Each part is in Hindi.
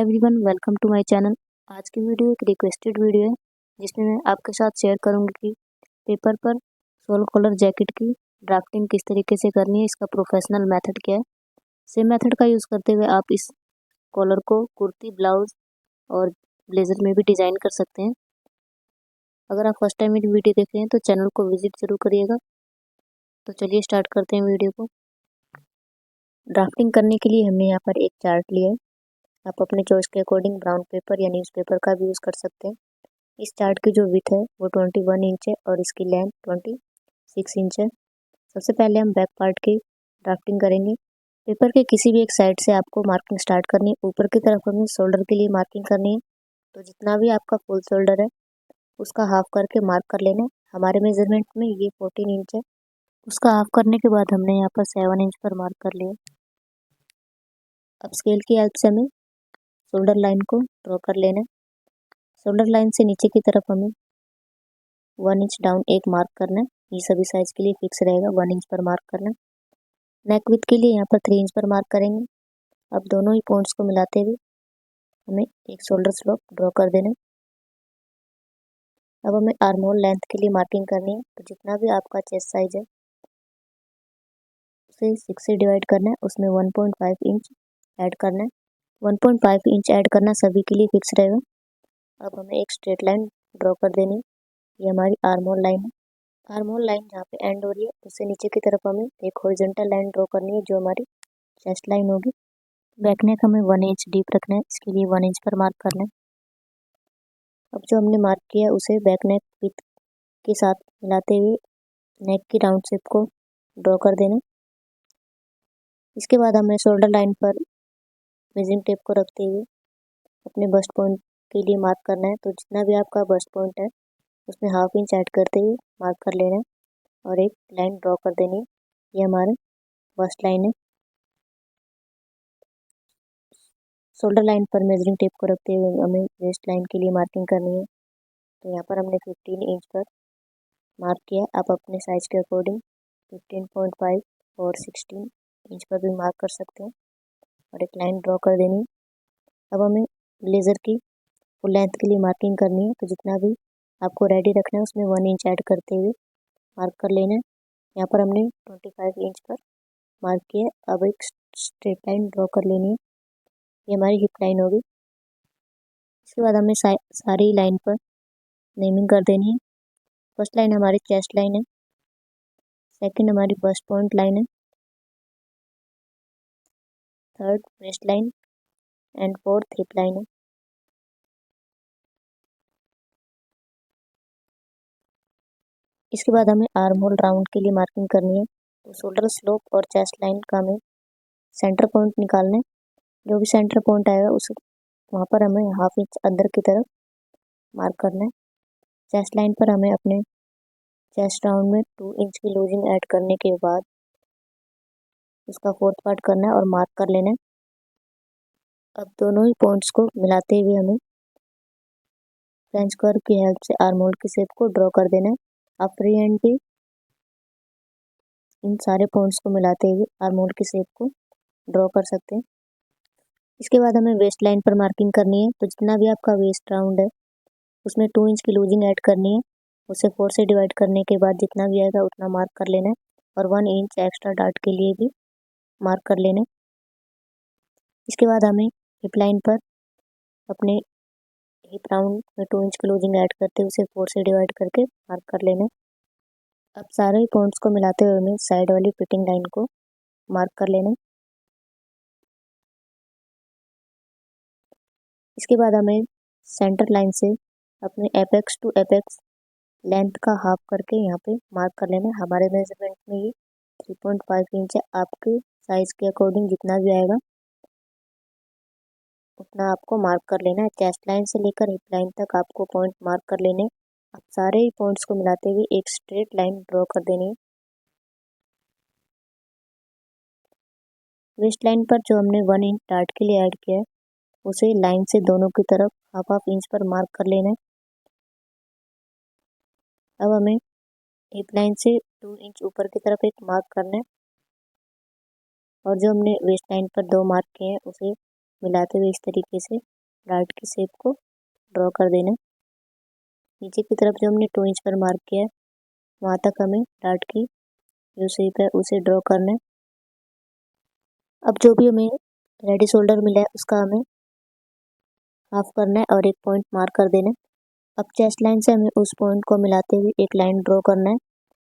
Everyone, welcome to my channel. आज की वीडियो एक रिक्वेस्टेड वीडियो है जिसमें मैं आपके साथ शेयर करूंगी कि पेपर पर सोल कॉलर जैकेट की ड्राफ्टिंग किस तरीके से करनी है, इसका प्रोफेशनल मेथड क्या है। सेम मेथड का यूज़ करते हुए आप इस कॉलर को कुर्ती, ब्लाउज और ब्लेजर में भी डिज़ाइन कर सकते हैं। अगर आप फर्स्ट टाइम मेरी वीडियो देख रहे हैं तो चैनल को विजिट जरूर करिएगा। तो चलिए स्टार्ट करते हैं वीडियो को। ड्राफ्टिंग करने के लिए हमने यहाँ पर एक चार्ट लिया है। आप अपने चॉइस के अकॉर्डिंग ब्राउन पेपर या न्यूज़पेपर का भी यूज़ कर सकते हैं। इस चार्ट की जो विड्थ है वो 21 इंच है और इसकी लेंथ 26 इंच है। सबसे पहले हम बैक पार्ट की ड्राफ्टिंग करेंगे। पेपर के किसी भी एक साइड से आपको मार्किंग स्टार्ट करनी है। ऊपर की तरफ हमें शोल्डर के लिए मार्किंग करनी है, तो जितना भी आपका फुल शोल्डर है उसका हाफ करके मार्क कर लेना है। हमारे मेजरमेंट में ये 14 इंच है। उसका हाफ करने के बाद हमने यहाँ पर 7 इंच पर मार्क कर लिया। अब स्केल की हेल्प से हमें शोल्डर लाइन को ड्रॉ कर लेना है। शोल्डर लाइन से नीचे की तरफ हमें 1 इंच डाउन एक मार्क करना है। ये सभी साइज के लिए फिक्स रहेगा, 1 इंच पर मार्क करना है। नेक विड्थ के लिए यहाँ पर 3 इंच पर मार्क करेंगे। अब दोनों ही पॉइंट्स को मिलाते हुए हमें एक शोल्डर स्लोप ड्रॉ कर देना है। अब हमें आर्म होल लेंथ के लिए मार्किंग करनी है, तो जितना भी आपका चेस्ट साइज है उसे 6 से डिवाइड करना है। उसमें 1.5 इंच ऐड करना है। 1.5 इंच ऐड करना सभी के लिए फिक्स रहेगा। अब हमें एक स्ट्रेट लाइन ड्रॉ कर देनी है। ये हमारी आर्म होल लाइन है। आर्म होल लाइन जहाँ पे एंड हो रही है उससे नीचे की तरफ हमें एक हॉरिजॉन्टल लाइन ड्रॉ करनी है जो हमारी चेस्ट लाइन होगी। बैक नेक हमें 1 इंच डीप रखना है, इसके लिए 1 इंच पर मार्क करना है। अब जो हमने मार्क किया है उसे बैक नेक विड्थ के साथ मिलाते हुए नेक की राउंड शेप को ड्रॉ कर देना। इसके बाद हमें शोल्डर लाइन पर मेजरिंग टेप को रखते हुए अपने बस्ट पॉइंट के लिए मार्क करना है। तो जितना भी आपका बस्ट पॉइंट है उसमें हाफ इंच ऐड करते हुए मार्क कर लेना है और एक लाइन ड्रॉ कर देनी है। ये हमारे बस्ट लाइन है। शोल्डर लाइन पर मेजरिंग टेप को रखते हुए हमें वेस्ट लाइन के लिए मार्किंग करनी है। तो यहाँ पर हमने 15 इंच पर मार्क किया। आप अपने साइज के अकॉर्डिंग 15.5 और 16 इंच पर भी मार्क कर सकते हैं और एक लाइन ड्रॉ कर देनी है। अब हमें ब्लेजर की फुल लेंथ के लिए मार्किंग करनी है, तो जितना भी आपको रेडी रखना है उसमें 1 इंच ऐड करते हुए मार्क कर लेना है। यहाँ पर हमने 25 इंच पर मार्क किया। अब एक स्ट्रेट लाइन ड्रॉ कर लेनी है। ये हमारी हिप लाइन होगी। इसके बाद हमें सारी लाइन पर नेमिंग कर देनी है। फर्स्ट लाइन हमारी चेस्ट लाइन है, सेकंड हमारी बस्ट पॉइंट लाइन है, third waist line and fourth hip line है। इसके बाद हमें आर्म होल राउंड के लिए मार्किंग करनी है। तो शोल्डर स्लोप और चेस्ट लाइन का हमें सेंटर पॉइंट निकालना है। जो भी सेंटर पॉइंट आएगा उस वहाँ पर हमें हाफ इंच अंदर की तरफ मार्क करना है। चेस्ट लाइन पर हमें अपने चेस्ट राउंड में 2 इंच की लूजिंग ऐड करने के बाद उसका फोर्थ पार्ट करना है और मार्क कर लेना है। अब दोनों ही पॉइंट्स को मिलाते हुए हमें फ्रेंच कर्व की हेल्प से आर्म होल की शेप को ड्रॉ कर देना है। आप फ्री हैंड भी इन सारे पॉइंट्स को मिलाते हुए आर्म होल की शेप को ड्रॉ कर सकते हैं। इसके बाद हमें वेस्ट लाइन पर मार्किंग करनी है। तो जितना भी आपका वेस्ट राउंड है उसमें 2 इंच की लूजिंग ऐड करनी है। उसे 4 से डिवाइड करने के बाद जितना भी आएगा उतना मार्क कर लेना है और 1 इंच एक्स्ट्रा डार्ट के लिए भी मार्क कर लेना है। इसके बाद हमें हिप लाइन पर अपने हिप राउंड में 2 इंच की लूजिंग ऐड करते हुए उसे 4 से डिवाइड करके मार्क कर लेना है। अब सारे ही पॉइंट्स को मिलाते हुए हमें साइड वाली फिटिंग लाइन को मार्क कर लेना है। इसके बाद हमें सेंटर लाइन से अपने एपेक्स टू एपेक्स लेंथ का हाफ करके यहाँ पे मार्क कर लेना है। हमारे मेजरमेंट में ये 3.5 इंच है। आपके साइज के अकॉर्डिंग जितना भी आएगा उतना आपको मार्क कर लेना है। चेस्ट लाइन से लेकर हिप लाइन तक आपको पॉइंट मार्क कर लेने। अब सारे ही पॉइंट्स को मिलाते हुए एक स्ट्रेट लाइन ड्रॉ कर देनी है। वेस्ट लाइन पर जो हमने 1 इंच डार्ट के लिए ऐड किया है उसे लाइन से दोनों की तरफ हाफ हाफ इंच पर मार्क कर लेना है। अब हमें हिप लाइन से 2 इंच ऊपर की तरफ एक मार्क करना है और जो हमने वेस्ट लाइन पर 2 मार्क किए हैं उसे मिलाते हुए इस तरीके से डार्ट की शेप को ड्रॉ कर देना। नीचे की तरफ जो हमने 2 इंच पर मार्क किया है वहाँ तक हमें डार्ट की जो शेप है उसे ड्रॉ करना है। अब जो भी हमें रेडी शोल्डर मिला है उसका हमें हाफ करना है और एक पॉइंट मार्क कर देना है। अब चेस्ट लाइन से हमें उस पॉइंट को मिलाते हुए एक लाइन ड्रॉ करना है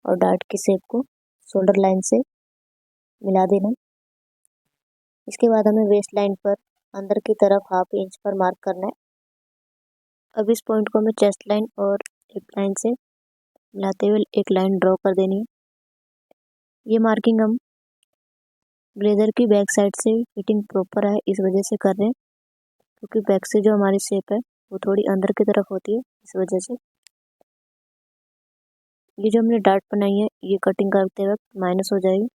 और डार्ट की शेप को शोल्डर लाइन से मिला देना। इसके बाद हमें वेस्ट लाइन पर अंदर की तरफ हाफ इंच पर मार्क करना है। अब इस पॉइंट को हमें चेस्ट लाइन और हिप लाइन से मिलाते हुए एक लाइन ड्रॉ कर देनी है। ये मार्किंग हम ब्लेजर की बैक साइड से फिटिंग प्रॉपर है इस वजह से कर रहे हैं, क्योंकि बैक से जो हमारी शेप है वो थोड़ी अंदर की तरफ होती है, इस वजह से। ये जो हमने डार्ट बनाई है ये कटिंग करते वक्त माइनस हो जाएगी।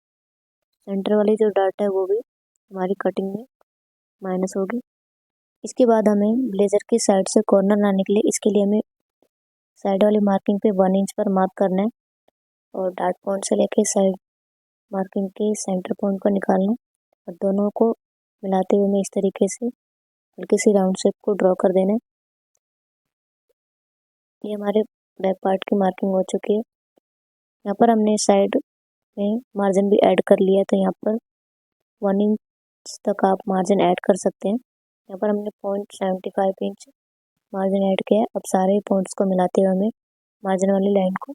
सेंटर वाली जो डार्ट है वो भी हमारी कटिंग में माइनस होगी। इसके बाद हमें ब्लेजर की साइड से कॉर्नर लाने के लिए इसके लिए हमें साइड वाली मार्किंग पे 1 इंच पर मार्क करना है और डार्ट पॉइंट से लेके साइड मार्किंग के सेंटर पॉइंट को निकालना है और दोनों को मिलाते हुए हमें इस तरीके से हल्की सी राउंड शेप को ड्रॉ कर देना है। ये हमारे बैक पार्ट की मार्किंग हो चुकी है। यहाँ पर हमने साइड में मार्जिन भी ऐड कर लिया है, तो यहाँ पर 1 इंच तक आप मार्जिन ऐड कर सकते हैं। यहाँ पर हमने 0.75 इंच मार्जिन ऐड किया है। अब सारे पॉइंट्स को मिलाते हुए हमें मार्जिन वाली लाइन को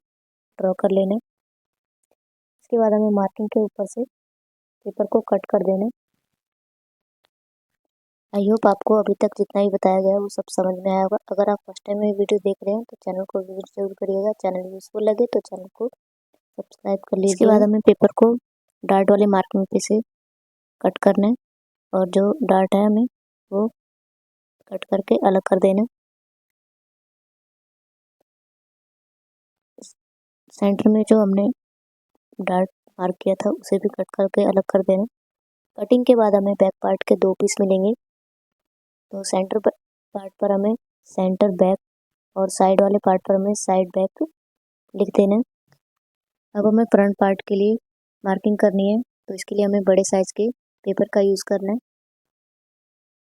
ड्रॉ कर लेना है। इसके बाद हमें मार्किंग के ऊपर से पेपर को कट कर देना है। आई होप आपको अभी तक जितना ही बताया गया है वो सब समझ में आया होगा। अगर आप फर्स्ट टाइम ये वीडियो देख रहे हैं तो चैनल को विजिट जरूर करिएगा। चैनल यूजफुल लगे तो चैनल को सब्सक्राइब कर लीजिए। इसके बाद हमें पेपर को डार्ट वाले मार्किंग पे से कट करना है और जो डार्ट है हमें वो कट करके अलग कर देना है। सेंटर में जो हमने डार्ट मार्क किया था उसे भी कट करके अलग कर देना। कटिंग के बाद हमें बैक पार्ट के 2 पीस मिलेंगे, तो सेंटर पार्ट पर हमें सेंटर बैक और साइड वाले पार्ट पर हमें साइड बैक लिख देना है। अब हमें फ्रंट पार्ट के लिए मार्किंग करनी है, तो इसके लिए हमें बड़े साइज के पेपर का यूज़ करना है।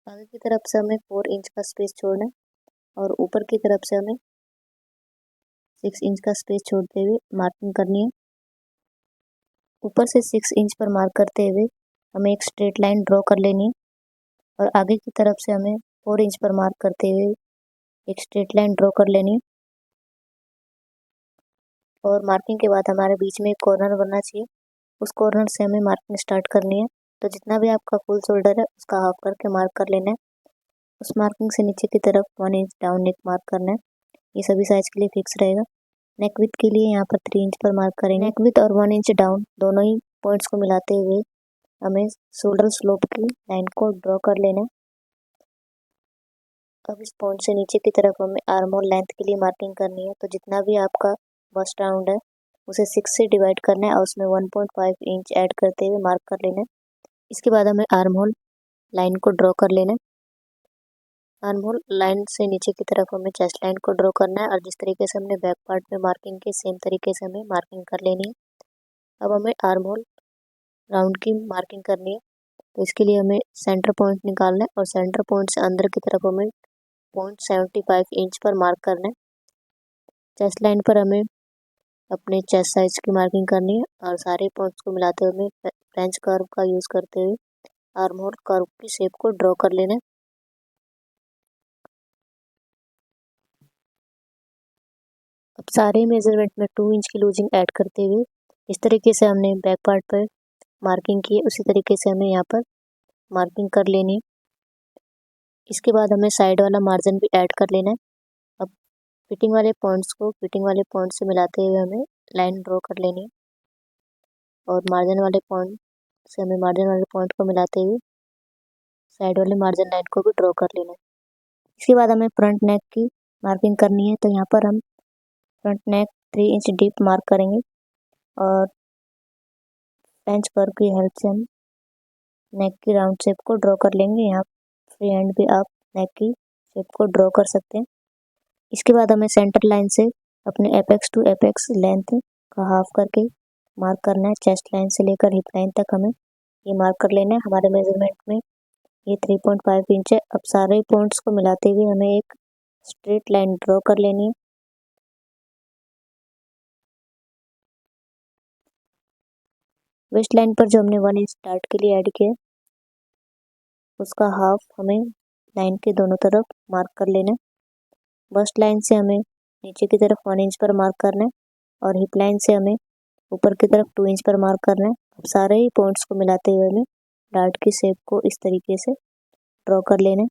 आगे की तरफ से हमें 4 इंच का स्पेस छोड़ना है और ऊपर की तरफ से हमें 6 इंच का स्पेस छोड़ते हुए मार्किंग करनी है। ऊपर से 6 इंच पर मार्क करते हुए हमें एक स्ट्रेट लाइन ड्रॉ कर लेनी है और आगे की तरफ से हमें 4 इंच पर मार्क करते हुए एक स्ट्रेट लाइन ड्रॉ कर लेनी है। और मार्किंग के बाद हमारे बीच में एक कॉर्नर बनना चाहिए, उस कॉर्नर से हमें मार्किंग स्टार्ट करनी है। तो जितना भी आपका फुल शोल्डर है उसका हाफ करके मार्क कर लेना है। उस मार्किंग से नीचे की तरफ 1 इंच डाउन नेक मार्क करना है। ये सभी साइज के लिए फिक्स रहेगा। नेक विथ के लिए यहाँ पर 3 इंच पर मार्क करेंगे। नेक विथ और 1 इंच डाउन दोनों ही पॉइंट्स को मिलाते हुए हमें शोल्डर स्लोप की लाइन को ड्रॉ कर लेना है। अब इस पॉइंट से नीचे की तरफ हमें आर्म होल लेंथ के लिए मार्किंग करनी है। तो जितना भी आपका बस्ट राउंड है उसे 6 से डिवाइड करना है और उसमें 1.5 इंच ऐड करते हुए मार्क कर लेना है। इसके बाद हमें आर्म होल लाइन को ड्रॉ कर लेना है। आर्म होल लाइन से नीचे की तरफ हमें चेस्ट लाइन को ड्रॉ करना है और जिस तरीके से हमने बैक पार्ट में मार्किंग की सेम तरीके से हमें मार्किंग कर लेनी है। अब हमें आर्म होल राउंड की मार्किंग करनी है, तो इसके लिए हमें सेंटर पॉइंट निकालना है और सेंटर पॉइंट से अंदर की तरफ हमें 0.75 इंच पर मार्क करना है। चेस्ट लाइन पर हमें अपने चेस्ट साइज की मार्किंग करनी है और सारे पॉइंट्स को मिलाते हुए हमें फ्रेंच कर्व का यूज़ करते हुए आर्म होल कर्व की शेप को ड्रॉ कर लेना है। अब सारे मेजरमेंट में 2 इंच की लूजिंग ऐड करते हुए इस तरीके से हमने बैक पार्ट पर मार्किंग की है, उसी तरीके से हमें यहाँ पर मार्किंग कर लेनी है। इसके बाद हमें साइड वाला मार्जिन भी ऐड कर लेना है। अब फिटिंग वाले पॉइंट्स को फिटिंग वाले पॉइंट से मिलाते हुए हमें लाइन ड्रॉ कर लेनी है और मार्जिन वाले पॉइंट से हमें मार्जिन वाले पॉइंट को मिलाते हुए साइड वाले मार्जिन लाइन को भी ड्रॉ कर लेना है। इसके बाद हमें फ्रंट नेक की मार्किंग करनी है, तो यहाँ पर हम फ्रंट नेक 3 इंच डीप मार्क करेंगे और फ्रेंच कर्व की हेल्प से हम नेक की राउंड शेप को ड्रॉ कर लेंगे। यहाँ फ्री हैंड भी आप नेक की शेप को ड्रॉ कर सकते हैं। इसके बाद हमें सेंटर लाइन से अपने एपेक्स टू एपेक्स लेंथ का हाफ करके मार्क करना है। चेस्ट लाइन से लेकर हिप लाइन तक हमें ये मार्क कर लेना है। हमारे मेजरमेंट में ये 3.5 इंच है। अब सारे पॉइंट्स को मिलाते हुए हमें एक स्ट्रेट लाइन ड्रॉ कर लेनी है। वेस्ट लाइन पर जो हमने 1 इंच डार्ट के लिए ऐड किया उसका हाफ हमें लाइन के दोनों तरफ मार्क कर लेना है। बस्ट लाइन से हमें नीचे की तरफ 1 इंच पर मार्क करना है और हिप लाइन से हमें ऊपर की तरफ 2 इंच पर मार्क करना है। अब सारे ही पॉइंट्स को मिलाते हुए हमें डार्ट की शेप को इस तरीके से ड्रॉ कर लेना है।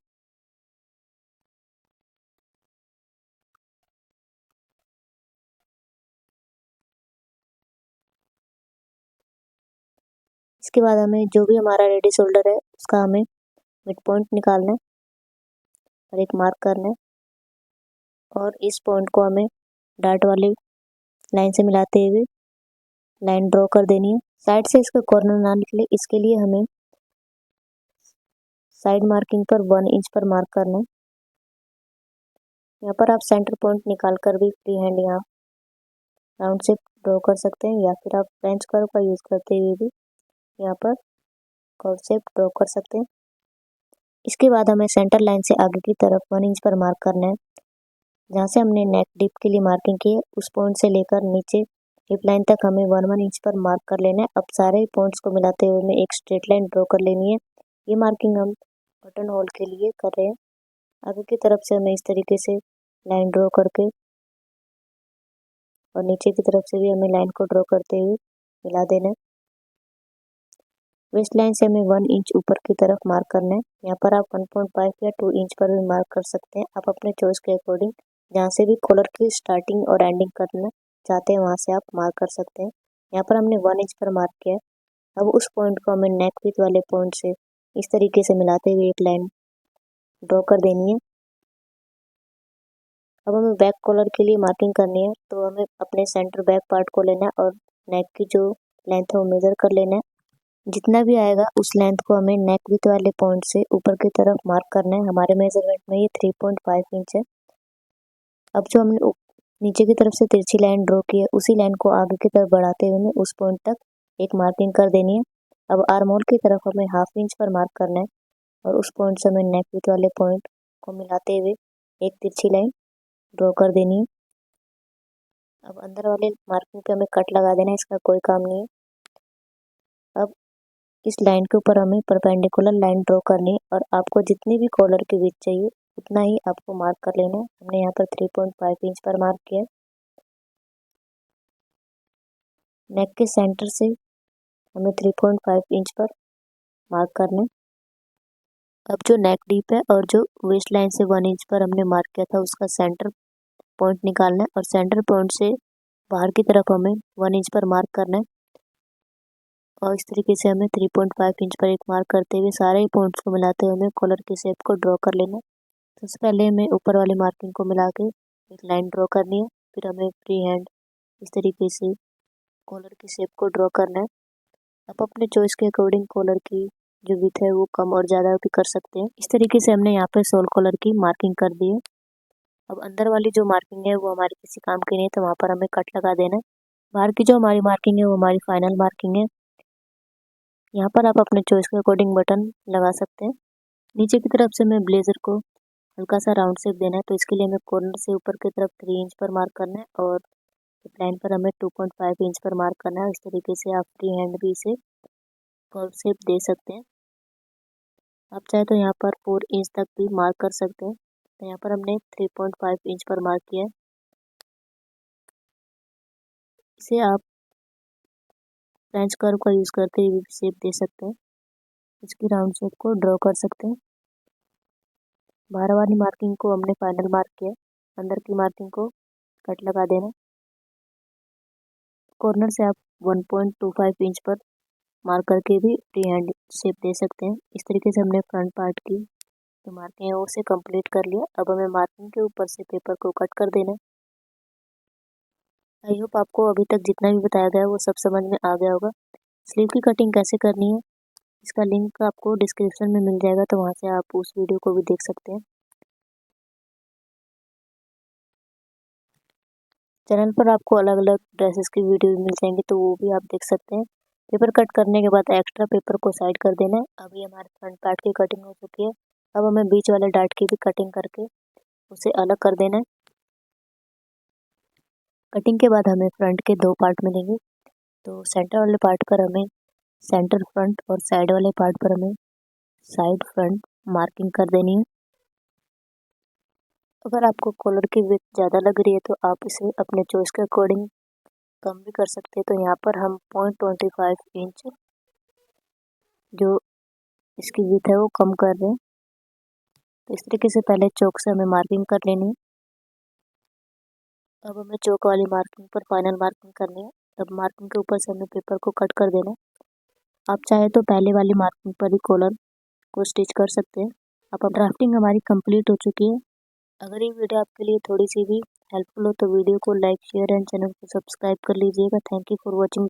इसके बाद हमें जो भी हमारा रेडी शोल्डर है उसका हमें मिड पॉइंट निकालना है और एक मार्क करना है और इस पॉइंट को हमें डार्ट वाली लाइन से मिलाते हुए लाइन ड्रॉ कर देनी है। साइड से इसका कॉर्नर ना निकले इसके लिए हमें साइड मार्किंग पर 1 इंच पर मार्क करना है। यहाँ पर आप सेंटर पॉइंट निकाल कर भी फ्री हैंड यहाँ राउंड शेप ड्रॉ कर सकते हैं या फिर आप फ्रेंच कर्व का यूज़ करते हुए भी यहाँ पर कर्व शेप ड्रॉ कर सकते हैं। इसके बाद हमें सेंटर लाइन से आगे की तरफ 1 इंच पर मार्क करना है। जहाँ से हमने नेक डिप के लिए मार्किंग की है उस पॉइंट से लेकर नीचे हिप लाइन तक हमें 1 इंच पर मार्क कर लेना है। अब सारे पॉइंट्स को मिलाते हुए हमें एक स्ट्रेट लाइन ड्रॉ कर लेनी है। ये मार्किंग हम बटन होल के लिए कर रहे हैं। आगे की तरफ से हमें इस तरीके से लाइन ड्रॉ करके और नीचे की तरफ से भी हमें लाइन को ड्रॉ करते हुए मिला देना है। वेस्ट लाइन से हमें 1 इंच ऊपर की तरफ मार्क करना है। यहाँ पर आप 1.5 या 2 इंच पर भी मार्क कर सकते हैं, आप अपने चॉइस के अकॉर्डिंग। जहाँ से भी कॉलर की स्टार्टिंग और एंडिंग करना चाहते हैं वहाँ से आप मार्क कर सकते हैं। यहाँ पर हमने 1 इंच पर मार्क किया है। अब उस पॉइंट को हमें नेक विथ वाले पॉइंट से इस तरीके से मिलाते हुए एक लाइन ड्रॉ कर देनी है। अब हमें बैक कॉलर के लिए मार्किंग करनी है, तो हमें अपने सेंटर बैक पार्ट को लेना है और नेक की जो लेंथ है वो मेजर कर लेना है। जितना भी आएगा उस लेंथ को हमें नेक विथ वाले पॉइंट से ऊपर की तरफ मार्क करना है। हमारे मेजरमेंट में ये 3.5 इंच है। अब जो हमने नीचे की तरफ से तिरछी लाइन ड्रॉ की है उसी लाइन को आगे की तरफ बढ़ाते हुए हमें उस पॉइंट तक एक मार्किंग कर देनी है। अब आर्म होल की तरफ हमें 1/2 इंच पर मार्क करना है और उस पॉइंट से हमें नेक विथ वाले पॉइंट को मिलाते हुए एक तिरछी लाइन ड्रॉ कर देनी है। अब अंदर वाले मार्किंग पे हमें कट लगा देना है, इसका कोई काम नहीं है। अब इस लाइन के ऊपर हमें परपेंडिकुलर लाइन ड्रॉ करनी है और आपको जितनी भी कॉलर की विड्थ चाहिए उतना ही आपको मार्क कर लेना है। हमने यहाँ पर 3.5 इंच पर मार्क किया है। नेक के सेंटर से हमें 3.5 इंच पर मार्क करना है। अब जो नेक डीप है और जो वेस्ट लाइन से 1 इंच पर हमने मार्क किया था उसका सेंटर पॉइंट निकालना है और सेंटर पॉइंट से बाहर की तरफ हमें 1 इंच पर मार्क करना है और इस तरीके से हमें 3.5 इंच पर एक मार्क करते हुए सारे ही पॉइंट्स को मिलाते हुए हमें कॉलर की शेप को ड्रॉ कर लेना है। सबसे पहले हमें ऊपर वाली मार्किंग को मिला के एक लाइन ड्रॉ करनी है, फिर हमें फ्री हैंड इस तरीके से कॉलर की शेप को ड्रॉ करना है। आप अपने चॉइस के अकॉर्डिंग कॉलर की जो विड्थ है वो कम और ज़्यादा भी कर सकते हैं। इस तरीके से हमने यहाँ पे सोल कॉलर की मार्किंग कर दी है। अब अंदर वाली जो मार्किंग है वो हमारी किसी काम की नहीं है, तो वहाँ पर हमें कट लगा देना है। बाहर की जो हमारी मार्किंग है वो हमारी फाइनल मार्किंग है। यहाँ पर आप अपने चॉइस के अकॉर्डिंग बटन लगा सकते हैं। नीचे की तरफ से हमें ब्लेजर को हल्का सा राउंड शेप देना है, तो इसके लिए हमें कॉर्नर से ऊपर की तरफ 3 इंच पर मार्क करना है और लाइन पर हमें 2.5 इंच पर मार्क करना है। इस तरीके से आप फ्री हैंड भी इसे कर्व शेप दे सकते हैं। आप चाहे तो यहाँ पर 4 इंच तक भी मार्क कर सकते हैं। तो यहाँ पर हमने 3.5 इंच पर मार्क किया है। इसे आप फ्रेंच कर्व का यूज़ करते हुए भी शेप दे सकते हैं। इसकी राउंड शेप को ड्रॉ कर सकते हैं। बाहर वाली मार्किंग को हमने फाइनल मार्क किया, अंदर की मार्किंग को कट लगा देना। कॉर्नर से आप 1.25 इंच पर मार्क करके भी फ्री हैंड शेप दे सकते हैं। इस तरीके से हमने फ्रंट पार्ट की जो मार्किंग है उसे कंप्लीट कर लिया। अब हमें मार्किंग के ऊपर से पेपर को कट कर देना है। आई होप आपको अभी तक जितना भी बताया गया वो सब समझ में आ गया होगा। स्लीव की कटिंग कैसे करनी है इसका लिंक आपको डिस्क्रिप्शन में मिल जाएगा, तो वहाँ से आप उस वीडियो को भी देख सकते हैं। चैनल पर आपको अलग अलग ड्रेसेस की वीडियो भी मिल जाएंगी, तो वो भी आप देख सकते हैं। पेपर कट करने के बाद एक्स्ट्रा पेपर को साइड कर देना है। अभी हमारे फ्रंट पार्ट की कटिंग हो चुकी है। अब हमें बीच वाले डार्ट की भी कटिंग करके उसे अलग कर देना है। कटिंग के बाद हमें फ्रंट के 2 पार्ट मिलेंगे। तो सेंटर वाले पार्ट पर हमें सेंटर फ्रंट और साइड वाले पार्ट पर हमें साइड फ्रंट मार्किंग कर देनी है। अगर आपको कॉलर की विड्थ ज़्यादा लग रही है तो आप इसे अपने चॉइस के अकॉर्डिंग कम भी कर सकते हैं। तो यहाँ पर हम 0.25 इंच जो इसकी विड्थ है वो कम कर रहे हैं। तो इस तरीके से पहले चौक से हमें मार्किंग कर लेनी है। अब हमें चौक वाली मार्किंग पर फाइनल मार्किंग करनी है। अब मार्किंग के ऊपर से हमें पेपर को कट कर देना है। आप चाहे तो पहले वाली मार्किंग पर ही कॉलर को स्टिच कर सकते हैं। अब ड्राफ्टिंग हमारी कंप्लीट हो चुकी है। अगर ये वीडियो आपके लिए थोड़ी सी भी हेल्पफुल हो तो वीडियो को लाइक शेयर एंड चैनल को सब्सक्राइब कर लीजिएगा। Thank you for watching.